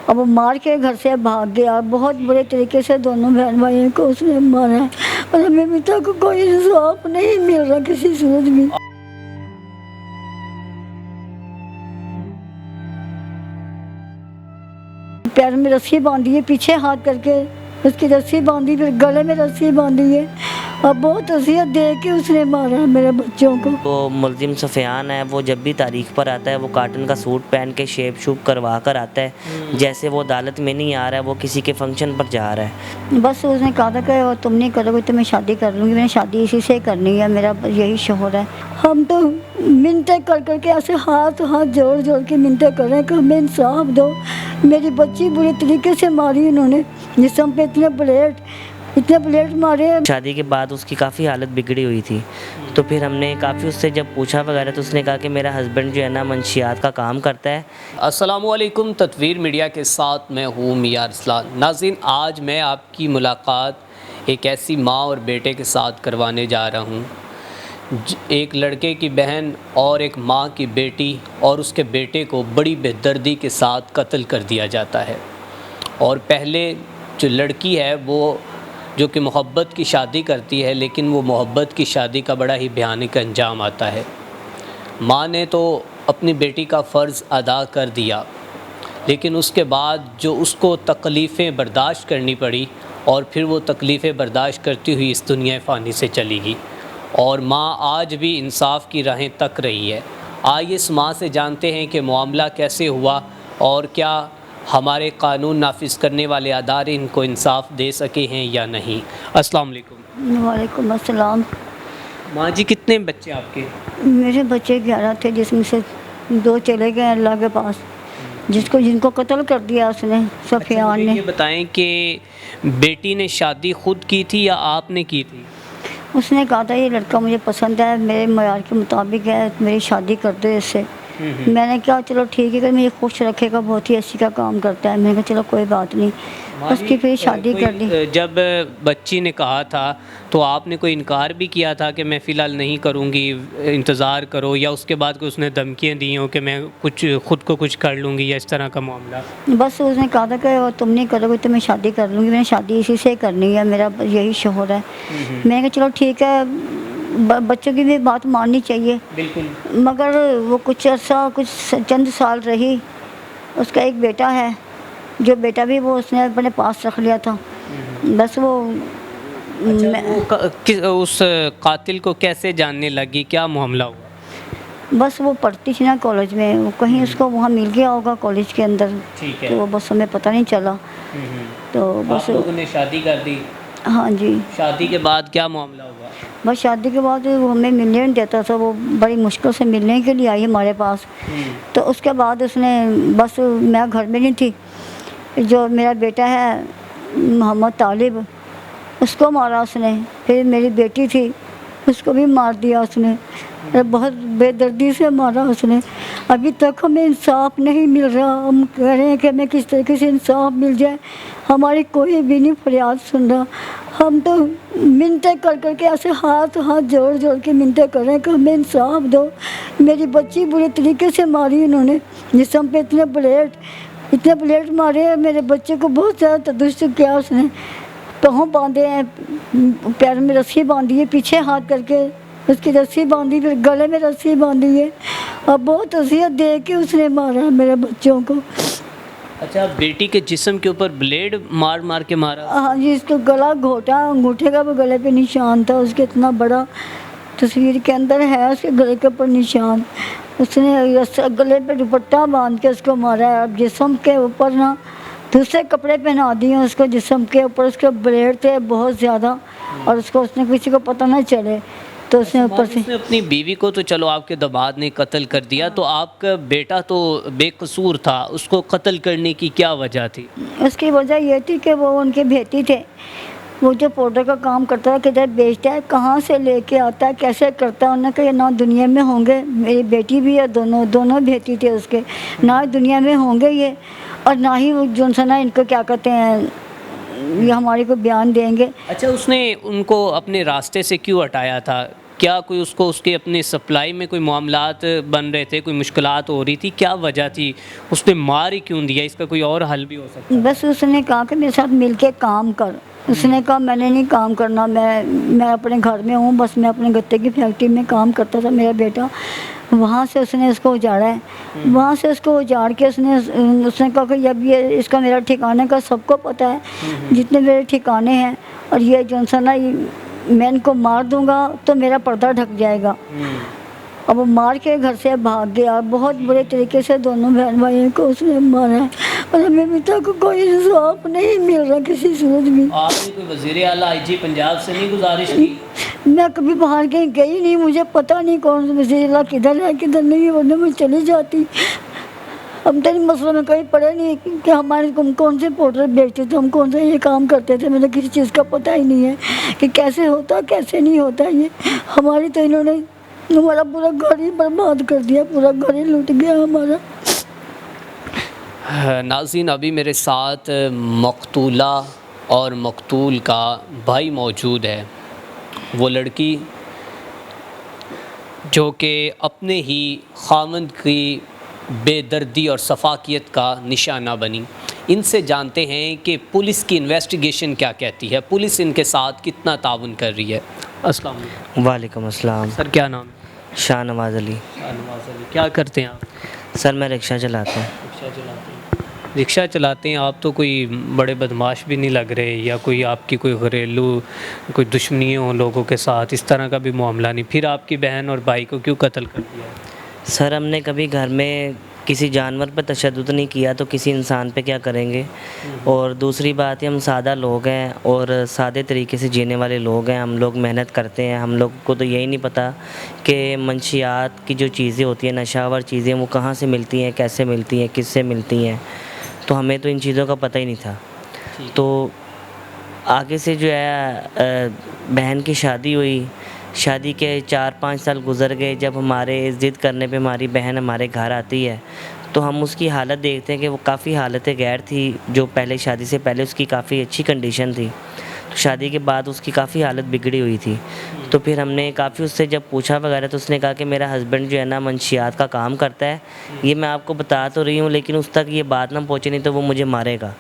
اب وہ مار کے گھر سے بھاگ گیا، بہت برے طریقے سے دونوں بہن بھائیوں کو اس نے مارا ہے، اور ہمیں ابھی تک کوئی انصاف نہیں مل رہا کسی صورت میں۔ پیر میں رسی باندھی ہے، پیچھے ہاتھ کر کے اس کی رسی باندھی، پھر گلے میں رسی باندھی ہے، اور بہت اذیت دے کے اس نے مارا ہے میرے بچوں کو۔ وہ ملزم سفیان ہے، وہ جب بھی تاریخ پر آتا ہے وہ کاٹن کا سوٹ پہن کے شیپ شوپ کروا کر آتا ہے، جیسے وہ عدالت میں نہیں آ رہا ہے، وہ کسی کے فنکشن پر جا رہا ہے۔ بس اس نے کہا تھا کہ تم نہیں کرو گے تو میں شادی کر لوں گی، میں نے شادی اسی سے کرنی ہے، میرا یہی شوہر ہے۔ ہم تو منتیں کر کر کے ایسے ہاتھ جوڑ جوڑ کے منتیں کر رہے ہیں کہ ہمیں انصاف دو۔ میری بچی برے طریقے سے ماری انہوں نے، جسم پہ اتنے بلیڈ مارے۔ شادی کے بعد اس کی کافی حالت بگڑی ہوئی تھی، تو پھر ہم نے کافی اس سے جب پوچھا وغیرہ تو اس نے کہا کہ میرا ہسبینڈ جو ہے نا منشیات کا کام کرتا ہے۔ السلام علیکم، تطویر میڈیا کے ساتھ میں ہوں میاں ارسلان۔ ناظرین، آج میں آپ کی ملاقات ایک ایسی ماں اور بیٹے کے ساتھ کروانے جا رہا ہوں، ایک لڑکے کی بہن اور ایک ماں کی بیٹی اور اس کے بیٹے کو بڑی بے دردی کے ساتھ قتل کر دیا جاتا ہے۔ اور پہلے جو لڑکی ہے وہ جو کہ محبت کی شادی کرتی ہے، لیکن وہ محبت کی شادی کا بڑا ہی بھیانک انجام آتا ہے۔ ماں نے تو اپنی بیٹی کا فرض ادا کر دیا، لیکن اس کے بعد جو اس کو تکلیفیں برداشت کرنی پڑی، اور پھر وہ تکلیفیں برداشت کرتی ہوئی اس دنیا فانی سے چلی گئی، اور ماں آج بھی انصاف کی راہیں تک رہی ہے۔ آئیے اس ماں سے جانتے ہیں کہ معاملہ کیسے ہوا، اور کیا ہمارے قانون نافذ کرنے والے ادارے ان کو انصاف دے سکے ہیں یا نہیں۔ السلام علیکم۔ وعلیکم السلام۔ ماں جی، کتنے بچے آپ کے؟ میرے بچے 11 تھے، جس میں سے 2 چلے گئے اللہ کے پاس، جن کو قتل کر دیا اس نے، سفیان نے۔ یہ بتائیں کہ بیٹی نے شادی خود کی تھی یا آپ نے کی تھی؟ اس نے کہا تھا یہ لڑکا مجھے پسند ہے، میرے معیار کے مطابق ہے، میری شادی کر دو اس سے۔ میں نے کہا چلو ٹھیک ہے، کہ مجھے خوش رکھے گا، بہت ہی اچھی کا کام کرتا ہے۔ میں نے کہا چلو کوئی بات نہیں، اس کی پھر شادی کر دی۔ جب بچی نے کہا تھا تو آپ نے کوئی انکار بھی کیا تھا کہ میں فی الحال نہیں کروں گی، انتظار کرو، یا اس کے بعد کہ اس نے دھمکیاں دی ہوں کہ میں خود کو کچھ کر لوں گی، یا اس طرح کا معاملہ؟ بس اس نے کہا تھا کہ تم نہیں کرو گے تو میں شادی کر لوں گی، میں نے شادی اسی سے کرنی ہے، میرا یہی شوہر ہے۔ میں نے کہا چلو ٹھیک ہے، بچوں کی بھی بات ماننی چاہیے۔ بالکل۔ مگر وہ کچھ عرصہ، چند سال رہی۔ اس کا ایک بیٹا ہے، جو بیٹا بھی وہ اس نے اپنے پاس رکھ لیا تھا۔ بس وہ اس قاتل کو کیسے جاننے لگی، کیا معاملہ ہوا؟ بس وہ پڑھتی تھی نا کالج میں، کہیں اس کو وہاں مل گیا ہوگا کالج کے اندر، تو بس ہمیں پتہ نہیں چلا۔ تو بس آپ لوگوں نے شادی کر دی؟ ہاں جی۔ شادی کے بعد کیا معاملہ ہوا؟ بس شادی کے بعد وہ ہمیں ملنے نہیں دیتا تھا، وہ بڑی مشکل سے ملنے کے لیے آئی ہمارے پاس۔ تو اس کے بعد اس نے، بس میں گھر میں نہیں تھی، جو میرا بیٹا ہے محمد طالب، اس کو مارا اس نے، پھر میری بیٹی تھی اس کو بھی مار دیا اس نے، بہت بے دردی سے مارا اس نے۔ ابھی تک ہمیں انصاف نہیں مل رہا، ہم کہہ رہے ہیں کہ ہمیں کس طریقے سے انصاف مل جائے، ہماری کوئی بھی نہیں فریاد سن رہا۔ ہم تو منتیں کر کر کے ایسے ہاتھ جوڑ جوڑ کے منتیں کر رہے ہیں کہ ہمیں انصاف دو۔ میری بچی برے طریقے سے ماری انہوں نے، جسم پہ اتنے بلیڈ مارے ہیں، میرے بچے کو بہت زیادہ تشدد کیا اس نے، پاؤں باندھے ہیں، پیر میں رسی باندھی ہے، پیچھے ہاتھ کر کے اس کی رسی باندھی، پھر گلے میں رسی باندھی ہے، اور بہت اذیت دے کے اس نے مارا ہے میرے بچوں کو۔ اچھا، بیٹی کے جسم کے اوپر بلیڈ مار کے مارا؟ ہاں جی، اس کو گلا گھوٹا، انگوٹھے کا بھی گلے پہ نشان تھا اس کے، اتنا بڑا تصویر کے اندر ہے اس کے گلے کے اوپر نشان۔ اس نے گلے پہ دوپٹہ باندھ کے اس کو مارا ہے، اب جسم کے اوپر نا دوسرے کپڑے پہنا دیے اس کو، جسم کے اوپر اس کے بلیڈ تھے بہت زیادہ، اور اس نے کسی کو پتہ نہ چلے، تو اس نے اوپر سے اپنی بیوی کو تو چلو آپ کے داماد نے قتل کر دیا، تو آپ کا بیٹا تو بے قصور تھا، اس کو قتل کرنے کی کیا وجہ تھی؟ اس کی وجہ یہ تھی کہ وہ ان کے بھیتی تھے، وہ جو پاؤڈر کا کام کرتا ہے، کدھر بیچتا ہے، کہاں سے لے کے آتا ہے، کیسے کرتا ہے، انہوں نے کہا یہ نہ دنیا میں ہوں گے، میری بیٹی بھی ہے، دونوں بھیتی تھے اس کے، نہ دنیا میں ہوں گے یہ، اور نہ ہی وہ جو نا ان کو کیا کہتے ہیں، یہ ہمارے کو بیان دیں گے۔ اچھا، اس نے ان کو اپنے راستے سے کیوں ہٹایا تھا؟ کیا کوئی اس کو اس کے اپنے سپلائی میں کوئی معاملات بن رہے تھے, کوئی مشکلات ہو رہی تھی, کیا وجہ تھی, اس نے مار ہی کیوں دیا؟ اس کا کوئی اور حل بھی ہو سکتا ہے. بس اس نے کہا کہ میرے ساتھ مل کے کام کر. اس نے کہا میں نے نہیں کام کرنا, میں اپنے گھر میں ہوں, بس میں اپنے گتے کی فیکٹری میں کام کرتا تھا میرا بیٹا. وہاں سے اس نے اس کو اجاڑا ہے. وہاں سے اس کو اجاڑ کے اس نے کہا کہ اب یہ اس کا میرا ٹھکانے کا سب کو پتہ ہے, جتنے میرے ٹھکانے ہیں, اور یہ جو سا نا میں ان کو مار دوں گا تو میرا پردہ ڈھک جائے گا. اب وہ مار کے گھر سے بھاگ گیا. بہت برے طریقے سے دونوں بہن بھائیوں کو اس نے مارا ہے, اور ہمیں ابھی تک کوئی انصاف نہیں مل رہا کسی صورت میں. آپ نے کوئی وزیر اعلیٰ آئی جی پنجاب سے نہیں گزارش کی؟ میں کبھی باہر کہیں گئی نہیں, مجھے پتہ نہیں کون سے وزیر اللہ کدھر ہے کدھر نہیں, ورنہ میں چلی جاتی. ہم تو ان مسئلوں میں کہیں پڑے نہیں کہ ہمارے کون سے پاؤڈر بیچتے تھے, ہم کون سے یہ کام کرتے تھے. مجھے کسی چیز کا پتہ ہی نہیں ہے کہ کیسے ہوتا کیسے نہیں ہوتا. یہ ہماری تو انہوں نے ہمارا پورا گھر ہی برباد کر دیا, پورا گھر ہی لوٹ گیا ہمارا. ناظرین, ابھی میرے ساتھ مقتولہ اور مقتول کا بھائی موجود ہے. وہ لڑکی جو کہ اپنے ہی خاوند کی بے دردی اور شفافیت کا نشانہ بنی. ان سے جانتے ہیں کہ پولیس کی انویسٹیگیشن کیا کہتی ہے, پولیس ان کے ساتھ کتنا تعاون کر رہی ہے. السلام علیکم. وعلیکم السلام. سر کیا نام ہے؟ شاہ نواز علی. کیا کرتے ہیں آپ؟ سر میں رکشہ چلاتا ہوں. رکشہ چلاتے ہیں آپ, تو کوئی بڑے بدماش بھی نہیں لگ رہے, یا کوئی آپ کی کوئی گھریلو کوئی دشمنی ہو لوگوں کے ساتھ, اس طرح کا بھی معاملہ نہیں؟ پھر آپ کی بہن اور بھائی کو کیوں قتل کر دیا؟ سر ہم نے کبھی گھر میں کسی جانور پہ تشدد نہیں کیا, تو کسی انسان پہ کیا کریں گے. اور دوسری بات ہے ہم سادہ لوگ ہیں اور سادے طریقے سے جینے والے لوگ ہیں. ہم لوگ محنت کرتے ہیں. ہم لوگ کو تو یہی نہیں پتہ کہ منشیات کی جو چیزیں ہوتی ہیں, نشہ آور چیزیں, وہ کہاں سے ملتی ہیں, کیسے ملتی ہیں, کس سے ملتی ہیں. تو ہمیں تو ان چیزوں کا پتہ ہی نہیں تھا. تو آگے سے جو ہے بہن کی شادی ہوئی. شادی کے 4-5 سال گزر گئے. جب ہمارے ضد کرنے پہ ہماری بہن ہمارے گھر آتی ہے تو ہم اس کی حالت دیکھتے ہیں کہ وہ کافی حالت غیر تھی. جو پہلے شادی سے پہلے اس کی کافی اچھی کنڈیشن تھی, تو شادی کے بعد اس کی کافی حالت بگڑی ہوئی تھی. تو پھر ہم نے کافی اس سے جب پوچھا وغیرہ تو اس نے کہا کہ میرا ہسبینڈ جو ہے نا منشیات کا کام کرتا ہے. یہ میں آپ کو بتا تو رہی ہوں, لیکن اس تک یہ بات نہ پہنچے نہیں تو وہ مجھے مارے گا.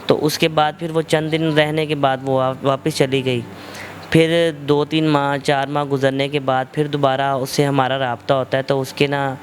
تو اس کے بعد پھر وہ چند دن رہنے کے بعد وہ واپس چلی گئی. پھر 2-3 ماہ 4 ماہ گزرنے کے بعد پھر دوبارہ اس سے ہمارا رابطہ ہوتا ہے. تو اس کے نا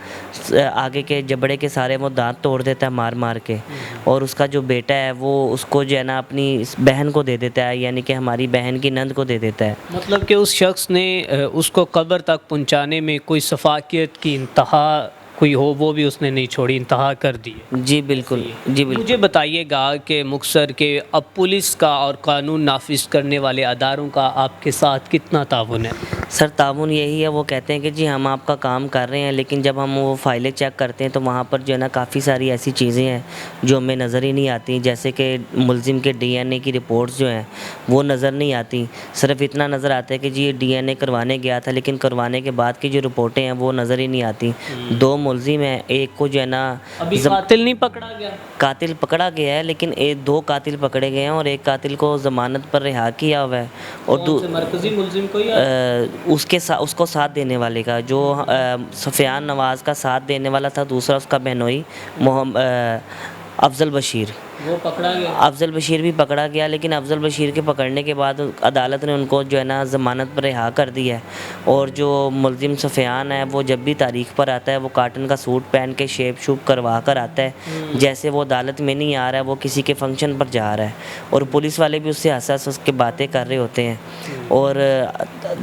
آگے کے جبڑے کے سارے وہ دانت توڑ دیتا ہے مار مار کے, اور اس کا جو بیٹا ہے وہ اس کو جو ہے نا اپنی بہن کو دے دیتا ہے, یعنی کہ ہماری بہن کی نند کو دے دیتا ہے. مطلب کہ اس شخص نے اس کو قبر تک پہنچانے میں کوئی شفافیت کی انتہا کوئی ہو وہ بھی اس نے نہیں چھوڑی, انتہا کر دی. جی بالکل, جی بالکل. مجھے بتائیے گا کہ مختصر کہ اب پولیس کا اور قانون نافذ کرنے والے اداروں کا آپ کے ساتھ کتنا تعاون ہے؟ سر تعاون یہی ہے, وہ کہتے ہیں کہ جی ہم آپ کا کام کر رہے ہیں, لیکن جب ہم وہ فائلیں چیک کرتے ہیں تو وہاں پر جو ہے نا کافی ساری ایسی چیزیں ہیں جو ہمیں نظر ہی نہیں آتی. جیسے کہ ملزم کے DNA کی رپورٹس جو ہیں وہ نظر نہیں آتی. صرف اتنا نظر آتا ہے کہ جی یہ DNA کروانے گیا تھا, لیکن کروانے کے بعد کی جو رپورٹیں ہیں وہ نظر ہی نہیں آتی. 2 ملزم ہیں, ایک کو جو ہے نا ابھی قاتل نہیں پکڑا گیا؟ قاتل پکڑا گیا ہے, لیکن 2 قاتل پکڑے گئے ہیں اور ایک قاتل کو ضمانت پر رہا کیا ہوا ہے. اور مرکزی ملزم کو اس کو ساتھ دینے والے کا, جو سفیان نواز کا ساتھ دینے والا تھا, دوسرا اس کا بہنوئی افضل بشیر, وہ پکڑا گیا. افضل بشیر بھی پکڑا گیا, لیکن افضل بشیر کے پکڑنے کے بعد عدالت نے ان کو جو ہے نا ضمانت پر رہا کر دیا ہے. اور جو ملزم سفیان ہے وہ جب بھی تاریخ پر آتا ہے وہ کاٹن کا سوٹ پہن کے شیپ شوپ کروا کر آتا ہے, جیسے وہ عدالت میں نہیں آ رہا ہے, وہ کسی کے فنکشن پر جا رہا ہے. اور پولیس والے بھی اس سے ہنس اس کے باتیں کر رہے ہوتے ہیں. اور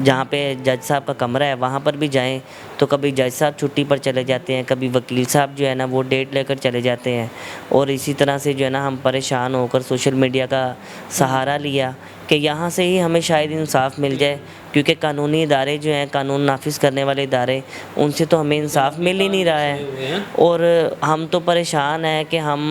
جہاں پہ جج صاحب کا کمرہ ہے وہاں پر بھی جائیں تو کبھی جج صاحب چھٹی پر چلے جاتے ہیں, کبھی وکیل صاحب جو ہے نا وہ ڈیٹ لے کر چلے جاتے ہیں. اور اسی طرح سے جو ہے نا ہم پریشان ہو کر سوشل میڈیا کا سہارا لیا کہ یہاں سے ہی ہمیں شاید انصاف مل جائے, کیونکہ قانونی ادارے جو ہیں, قانون نافذ کرنے والے ادارے, ان سے تو ہمیں انصاف مل ہی نہیں رہا ہے. اور ہم تو پریشان ہیں کہ ہم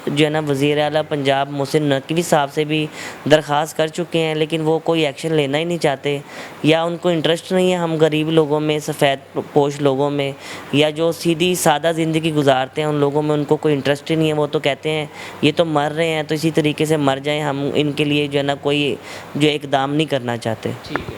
جو ہے نا وزیر اعلیٰ پنجاب محسن نقوی صاحب سے بھی درخواست کر چکے ہیں, لیکن وہ کوئی ایکشن لینا ہی نہیں چاہتے, یا ان کو انٹرسٹ نہیں ہے ہم غریب لوگوں میں, سفید پوش لوگوں میں, یا جو سیدھی سادہ زندگی گزارتے ہیں ان لوگوں میں ان کو کوئی انٹرسٹ ہی نہیں ہے. وہ تو کہتے ہیں یہ تو مر رہے ہیں تو اسی طریقے سے مر جائیں, ہم ان کے لیے جو ہے نا کوئی جو اقدام نہیں کرنا چاہتے. ٹھیک ہے.